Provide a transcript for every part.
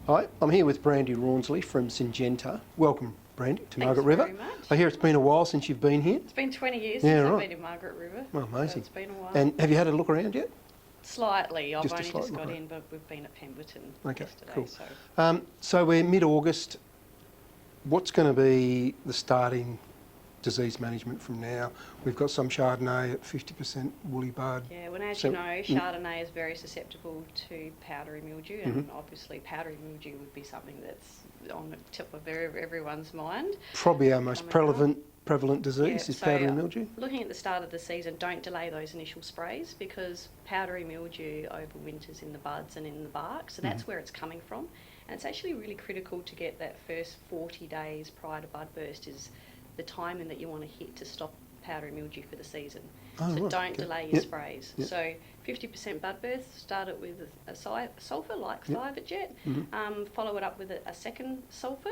Hi, I'm here with Brandy Rawnsley from Syngenta. Welcome, Brandy, to Margaret River. Thanks very much. I hear it's been a while since you've been here. It's been 20 years Yeah, since right. I've been in Margaret River. Well, amazing. So it's been a while. And have you had a look around yet? Slightly. I've Just a only slight just look got around. in, but we've been at Pemberton Okay, yesterday. cool. So So we're mid-August. What's going to be the starting disease management from now? We've got some Chardonnay at 50% woolly bud. yeah, well, as So- you know, Chardonnay is very susceptible to powdery mildew, and obviously powdery mildew would be something that's on the tip of everyone's mind. Probably our most prevalent disease Yeah, is so, powdery mildew. Looking at the start of the season, don't delay those initial sprays because powdery mildew overwinters in the buds and in the bark, so that's where it's coming from. And it's actually really critical to get that first 40 days prior to bud burst is the timing that you want to hit to stop powdery mildew for the season. Oh, So right, don't okay. delay your Yep. sprays. Yep. So 50% bud burst, start it with a sulphur like Yep. Thivajet, follow it up with a second sulphur,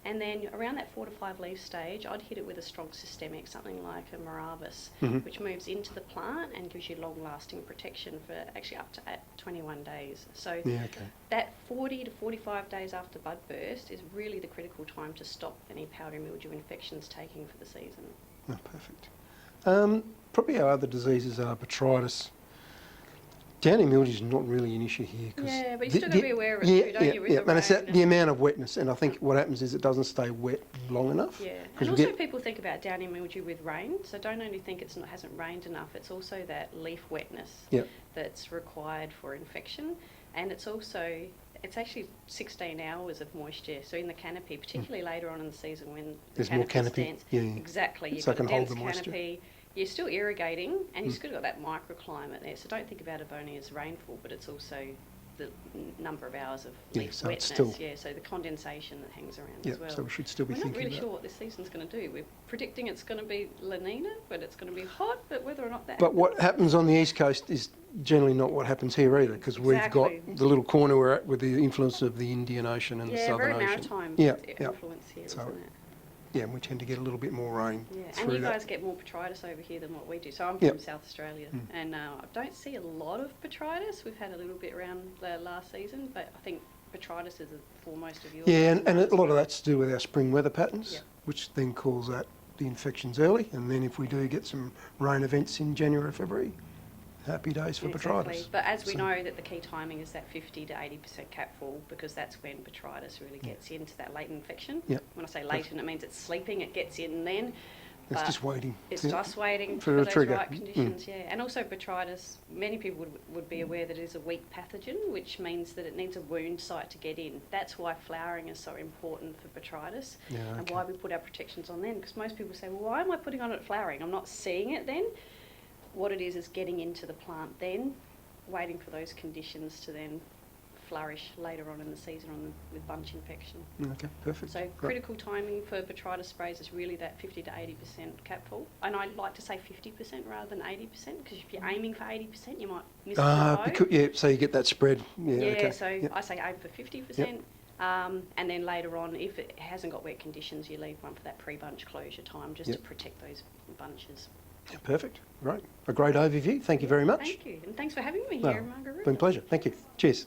and then around that 4 to 5 leaf stage, I'd hit it with a strong systemic, something like a Moravis, which moves into the plant and gives you long-lasting protection for actually up to 21 days. So Yeah, okay. that 40 to 45 days after bud burst is really the critical time to stop any powdery mildew infections taking for the season. Oh, perfect. Probably our other diseases are botrytis. Downy mildew is not really an issue here. Yeah, but you still got to be aware of it too, don't you, with the and it's rain the amount of wetness, and I think what happens is it doesn't stay wet long enough. Yeah, 'Cause and we also get- people think about downy mildew with rain, so don't only think it hasn't rained enough, it's also that leaf wetness Yep. that's required for infection, and it's actually 16 hours of moisture, so in the canopy, particularly later on in the season when the There's more canopy, dense. yeah. Exactly, you've So it got a can hold dense the moisture. canopy, you're still irrigating, and you've still got that microclimate there, so don't think about it only as rainfall, but it's also the number of hours of Yeah, leaf so it's wetness, still- so the condensation that hangs around Yeah, as well. so we should still be We're not thinking really sure about. what this season's going to do. We're predicting it's going to be La Nina, but it's going to be hot, but whether or not that But what happens on the east coast is generally not what happens here either, because we've Exactly. got the little corner we're at with the influence of the Indian Ocean and the yeah, Southern very Ocean. maritime Yeah, yeah. influence here, So, isn't it? Yeah, and we tend to get a little bit more rain Yeah, and through you that. guys get more botrytis over here than what we do. So I'm Yep. from South Australia, and I don't see a lot of botrytis. We've had a little bit around last season, but I think botrytis is the foremost of yours. Yeah, and a lot of that's to do with our spring weather patterns, Yep. which then calls out the infections early, and then if we do get some rain events in January, February, happy days for Exactly. botrytis. But as we So- know that the key timing is that 50 to 80% capfall, because that's when botrytis really gets into that latent infection. Yep. When I say latent, it means it's sleeping, it gets in then. It's but just waiting. It's Yeah. just waiting For for a those trigger. right conditions, yeah. And also botrytis, many people would be aware that it is a weak pathogen, which means that it needs a wound site to get in. That's why flowering is so important for botrytis, Yeah, and okay. why we put our protections on then. Because most people say, well, why am I putting on it flowering? I'm not seeing it then. What it is getting into the plant then, waiting for those conditions to then flourish later on in the season with bunch infection. Okay, perfect. So Right. critical timing for botrytis sprays is really that 50 to 80% capfall. And I like to say 50% rather than 80%, because if you're aiming for 80%, you might miss the boat. Yeah, so you get that spread. Yeah, Yeah, okay. so Yep. I say aim for 50%. And then later on, if it hasn't got wet conditions, you leave one for that pre-bunch closure time just to protect those bunches. Yeah, perfect. Right. A great overview. Thank you very much. Thank you. And thanks for having me No, here in Margaret River. been a pleasure. Thank you. Cheers.